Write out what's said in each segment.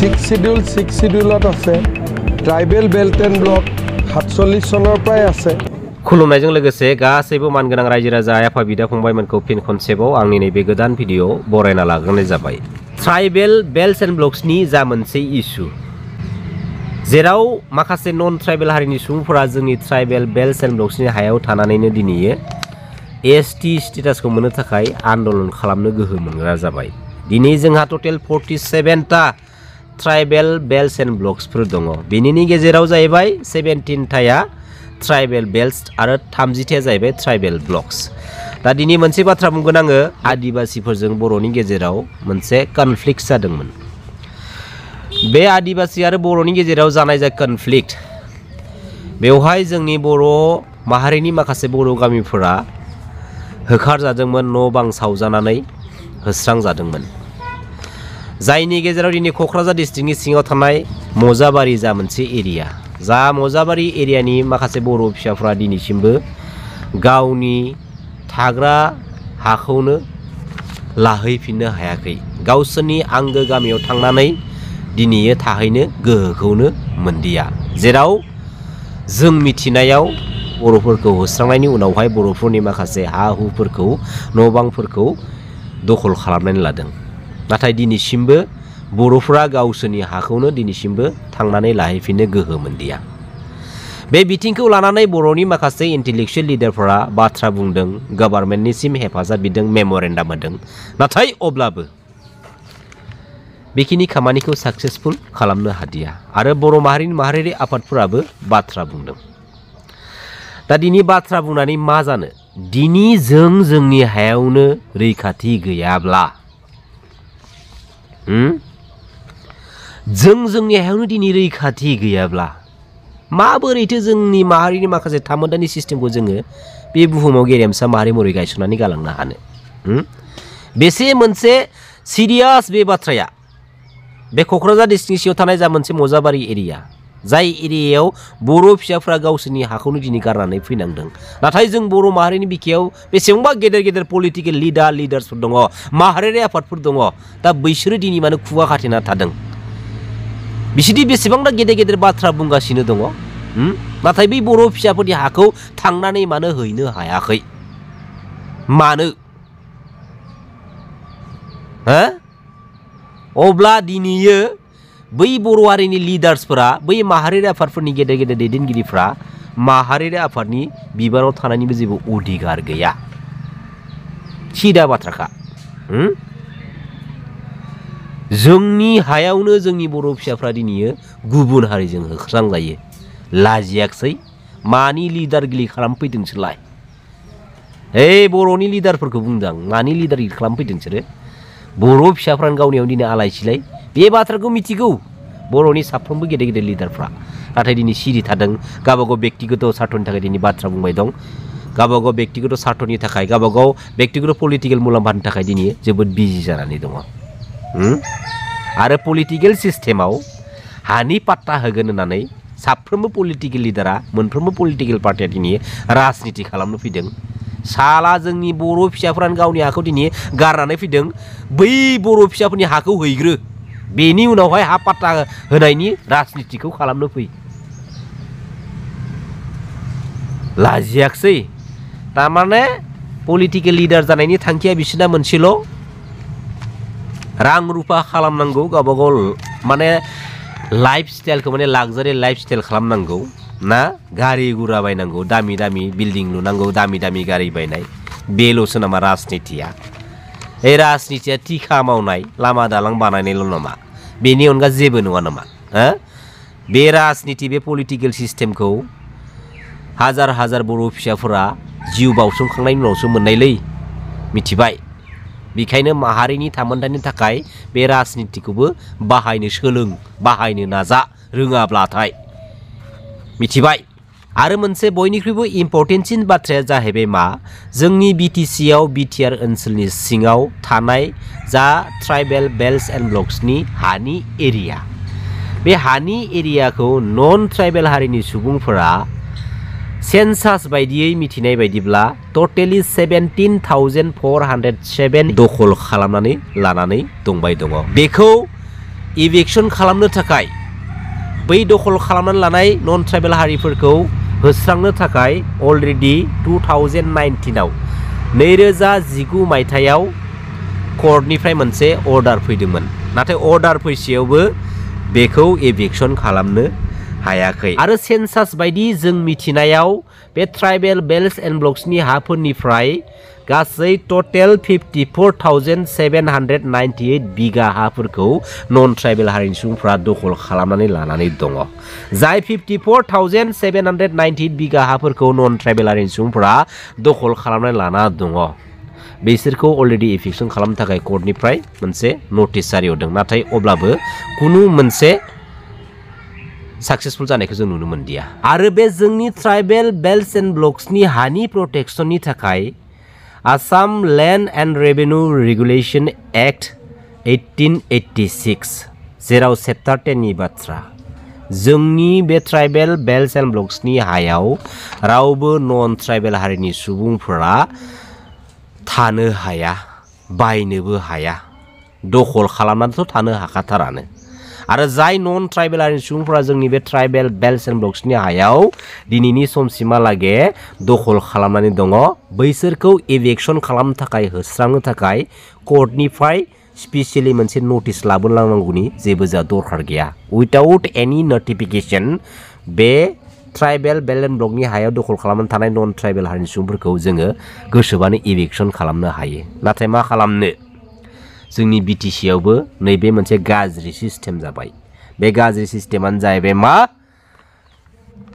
6 শিডিউলত আছে tribal belt end block 47 সনৰ পৰাই আছে खुलुमनायजों लोगोसे गासैबो मानगोनां रायजो राजा आफा बिदा फंबायमोनखौ फिन खनसेबाव आंनि नैबे गोदान भिडिअ बरायना लाग्रोनाय जाबाय ट्राइबेल बेल्ट्स एन्ड ब्लक्सनि जा मोनसे इस्यु जेराव माखासे नन ट्राइबेल हारिनि सुबुंफोरा जोंनि ट्राइबेल बेल्ट्स एन्ड ब्लक्सनि हायाव थानानैनो दिनैयो एसटी स्टेटासखौ मोननो थाखाय आन्दोलन खालामनो गोहो मोनग्रा जाबाय दिनै जोंहा टोटेल 47 टा ट्राइबेल बेल्ट्स एन्ड ब्लक्सफोर दङ बेनिनि गेजेराव जाहैबाय 17 टाया ट्राइबेल बेल्ट्स आरो 30 टाया जाहैबाय ट्राइबेल ब्लक्स दा दिनै मोनसे बाथ्रा बुंगोन आङो आदिबासीफोरजों बर'नि गेजेराव मोनसे कनफ्लिक्ट जादोंमोन बे आदिबासी आरो बर'नि गेजेराव जानाय जा कनफ्लिक्ट बेवहाय जोंनि बर' माहारिनि माखासे बर' गामिफोरा होखारजादोंमोन न' बां सावजानानै होस्रांजादोंमोन जायनि गेजेराव दिनै क'क्राझार डिस्ट्रिक्टनि सिङाव थानाय मजाबारि जा मोनसे एरिया जा मजाबारि एरियानि माखासे बर' फिसाफ्रा दिनैसिमबो गावनि थाग्रा हाखौनो लाहैफिननो हायाखै गावसोरनि आंगो गामियाव थांनानै दिनैयो थाहैनो गोहोखौनो मोनदिया जेराव जों मिथिनायाव बर'फोरखौ होस्रांनायनि उनावहाय बर'फोरनि माखासे हा हुफोरखौ न' बांफोरखौ दखल खालामनानै लादों नाथाय दिनैसिमबो बर'फोरा गावसोरनि हाखौनो दिनैसिमबो थांनानै लाहैफिननो गोहो मोनदिया बे बिथिंखौ लानानै बर'नि माखासे इन्टेलेक्चुवेल लिडारफोरा बाथ्रा बुंदों गभर्नमेन्टनिसिम हेफाजाब बिदों मेम'रेन्डाम होदों नाथाय अब्लाबो बेखिनि खामानिखौ साक्सेसफुल खालामनो हादिया आरो बर' माहारियारि आफादफोराबो बाथ्रा बुंदों दा दिनै बाथ्रा बुंनानै मा जानो दिनै जोंनि हायावनो रैखाथि गैयाब्ला जोंनि हायावनो दिनै रैखाथि गैयाब्ला माबोरैथो जोंनि माहारिनि माखासे थामोन्दानि सिस्टेमखौ जोङो बे बुहुमाव गेरेमसा माहारि महरै गायसननानै गालांनो हानो बेसे मोनसे सिरियास बे बाथ्राया बे क'क्राझार डिस्ट्रिक्टनि सिङाव थानाय जा मोनसे मजाबारि एरिया जाय एरियायाव बर' फिसाफ्रा गावसोरनि हाखौनो दिनै गारनानै फैनांदों नाथाय जों बर' माहारिनि बिखायाव बेसेबांबा गेदेर पलिटिकेल लिडार्सफोर दङ माहारियारि आफादफोर दङ दा बैसोरो दिनै मानो खुगा खाथेना थादों बिसोरदि बेसेबांबा गेदेर बाथ्रा बुंगासिनो दङ नाथाय बै बर' फिसाफोरनि हाखौ थांनानै मानो हैनो हायाखै मानो अब्ला दिनैयो बै बर' हारिनि लिडार्सफोरा बै माहारियारि आफादफोरनि गेदेर दैदेनगिरिफ्रा माहारियारि आफादनि बिबानाव थानायनिबो जेबो अधिकार गैया सिदा बाथ्राखा जोंनि हायावनो जोंनि बर' फिसाफ्रा दिनैयो गुबुन हारिजों होख्रांजायो लाजियाखसै मानि लिडारगिरि खालामफैदोंसोलाय बर'नि लिडारफोरखौ बुंदों आं मानि लिडारगिरि खालामफैदों बिसोरो बर' फिसाफ्रानो गावनियाव दिनै आलाय सिलाय बे बाथ्राखौ मिथिगौ बर'नि साफ्रोमबो गेदेर लिडारफ्रा नाथाय दिनै सिरि थादों गावबागाव बेक्तिगत सार्थनि थाखाय दिनै बाथ्रा बुंबाय दं गावबागाव बेक्तिगत सार्थनि थाखाय गावबागाव बेक्तिगत पलिटिकेल मुलाम्फानि थाखाय दिनै जोबोद बिजि जानानै दङ आरो पलिटिकेल सिस्टेमाव हानि पाट्टा होगोन होननानै साफ्रोमबो पलिटिकेल लिडारा मोनफ्रोमबो पलिटिकेल पार्टिया दिनै राजनिति खालामनो फैदों साला जोंनि बर' फिसाफ्रानो गावनि हाखौ दिनै गारनानै फैदों बै बर' फिसाफोरनि हाखौ हैग्रो बेनि उनावहाय हा पाट्टा होनायनि राजनितिखौ खालामनो फै लाजियाखसै तारमाने पलिटिकेल लिडार जानायनि थांखिया बिसोरना मोनसेल रां रुफा खालामनांगौ गावबागाव माने लाइफ स्टाइलखौ माने लाक्जारि लाइफ स्टाइल खालामनांगौ ना गारि गुरा बायनांगौ दामि बिल्डिं लुनांगौ दामि गारि बायनाय बेल'सो नामा राजनितिया राजनितिया टिका मावनाय लामा दालां बानायनायल' नामा बेनि अनगा जेबो नङा नामा बे राजनिति बे पलिटिकेल सिस्टेमखौ हाजार बर' फिसाफोरा जिउ बाउसोमखांनायनि उनावसो मोननायलै मिथिबाय बेखायनो माहारिनि थामोन्दानि थाखाय बे राजनितिखौबो बाहायनो सोलों बाहायनो नाजा रोङाब्लाथाय मिथिबाय आरो मोनसे बयनिख्रुइबो इम्पर्टेन्टसिन बाथ्राया जाहैबाय मा जोंनि बिटिसिआव बिटिआर ओनसोलनि सिङाव थानाय जा ट्राइबेल बेल्ट्स एन्ड ब्लक्सनि हानि एरिया बे हानि एरियाखौ नन ट्राइबेल हारिनि सुबुंफोरा सेन्सास बायदियै मिथिनाय बायदिब्ला टटेलि 17,407 दखल खालामनानै लानानै दंबाय दङ बेखौ इभिक्सन खालामनो थाखाय बै दखल खालामनानै लानाय नन ट्राइबेल हारिफोरखौ होस्रांनो थाखाय अलरेडि 2019आव 2019 मायथाइयाव कर्टनिफ्राय मोनसे अर्डार फैदोंमोन नाथाय अर्डार फैसेयावबो बेखौ इभिक्सन खालामनो हायाखै आरो सेन्सास बायदि जों मिथिनायाव बे ट्राइबेल बेल्ट्स एन्ड ब्लक्सनि हाफोरनिफ्राय गासै टटेल 54,798 बिगा हाफोरखौ नन ट्राइबेल हारिनि सुबुंफ्रा दखल खालामनानै लानानै दङ जाय 54,798 बिगा हाफोरखौ नन ट्राइबेल हारिनि सुबुंफ्रा दखल खालामनानै लाना दङ बिसोरखौ अलरेडि इभिक्सन खालामनो थाखाय कोर्टनिफ्राय मोनसे नोटिस जारि होदों नाथाय अब्लाबो कुनु मोनसे सक्सेसफुल जानायखौ जों नुनो मोनदिया आरो बे जोंनि ट्राइबेल बेल्ट्स एन्ड ब्लक्सनि हानि प्रोटेक्शननि थाखाय Assam land and revenue regulation act 1886 जेराव चैप्टार 10 नि बाथ्रा जोंनि बे ट्राइबेल बेल्ट्स एन्ड ब्लक्सनि हायाव रावबो नन ट्राइबेल हारिनि सुबुंफोरा थानो हाया बायनोबो हाया दखल खालामनानैथ' थानो हाखाथारानो आरो जाय नन ट्राइबेल हारिनि सुबुंफोरा जोंनि बे ट्राइबेल बेल्ट्स एन्ड ब्लक्सनि हायाव दिनैनि समसिमहालागै दखल खालामनानै दङ बैसोरखौ इभिक्सन खालामनो थाखाय होस्रांनो थाखाय कोर्टनिफ्राय स्पेशली मोनसे नोटिस लाबोलांनांगौनि जेबो जा दरखार गैया उइदाउट एनी नटिफिकेशन बे ट्राइबेल बेल्ट एन्ड ब्लकनि हायाव दखल खालामनानै थानाय नन ट्राइबेल हारिनि सुबुंफोरखौ जोङो गोसोबानो इभिक्सन खालामनो हायो नाथाय मा खालामनो जोंनि BTC आवबो नैबे मोनसे गाज्रि सिस्टेम जाबाय बे गाज्रि सिस्टेमानो जाहैबाय मा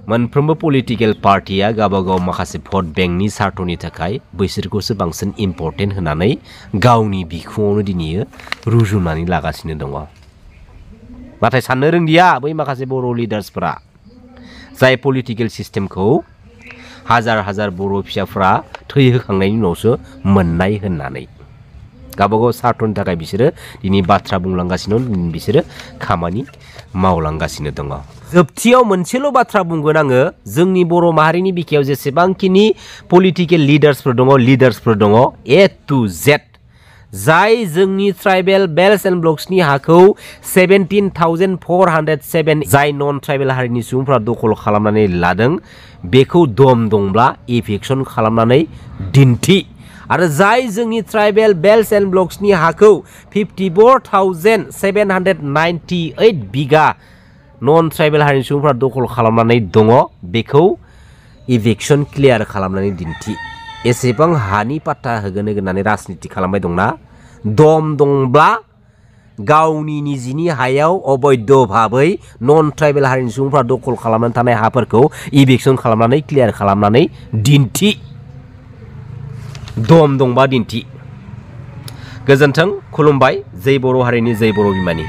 मोनफ्रोमबो पलिटिकल पार्टिया गावबागाव माखासे भट बेंकनि सार्थनि थाखाय बैसोरखौसो बांसिन इम्पर्टेन्ट होनानै गावनि बिखुङावनो दिनै रुजुनानै लागासिनो दङ नाथाय साननो रोंदिया बै माखासे बर' लिडार्सफोरा जाय पलिटिकल सिस्टेमखौ हाजार हाजार बर' फिसाफ्रा थैहोखांनायनि उनावसो मोननाय होननानै गावबागाव सार्थनि थाखाय बिसोरो दिनै बाथ्रा बुंलांगासिनो बिसोरो खामानि मावलांगासिनो दङ जोबथियाव मोनसेल' बाथ्रा बुंगोन आङो जोंनि बर' माहारिनि बिखायाव जेसेबांखिनि पलिटिकल लिडार्सफोर दङ A to Z जाय जोंनि ट्राइबेल बेल्ट्स एन्ड ब्लक्सनि हाखौ 17,407 जाय नन ट्राइबेल हारिनि सुबुंफ्रा दखल खालामनानै लादों बेखौ दम दंब्ला इभिक्सन खालामनानै दिन्थि आरो जाय जोंनि ट्राइबेल बेल्ट्स एन्ड ब्लक्सनि हाखौ 54,798 बिगा नन ट्राइबेल हारिनि सुबुंफ्रा दखल खालामनानै दङ बेखौ इभिक्सन क्लियार खालामनानै दिन्थि एसेबां हानि पाट्टा होगोन होननानै राजनिति खालामबाय दंना दम दंब्ला गावनि निजिनि हायाव अबैध भाबै नन ट्राइबेल हारिनि सुबुंफ्रा दखल खालामनानै थानाय हाफोरखौ इभिक्सन खालामनानै क्लियार खालामनानै दिन्थि दम दंबा दिन्थि गोजोन्थों खुलुमबाय जै बर' हारिनि जै बर' बिमानि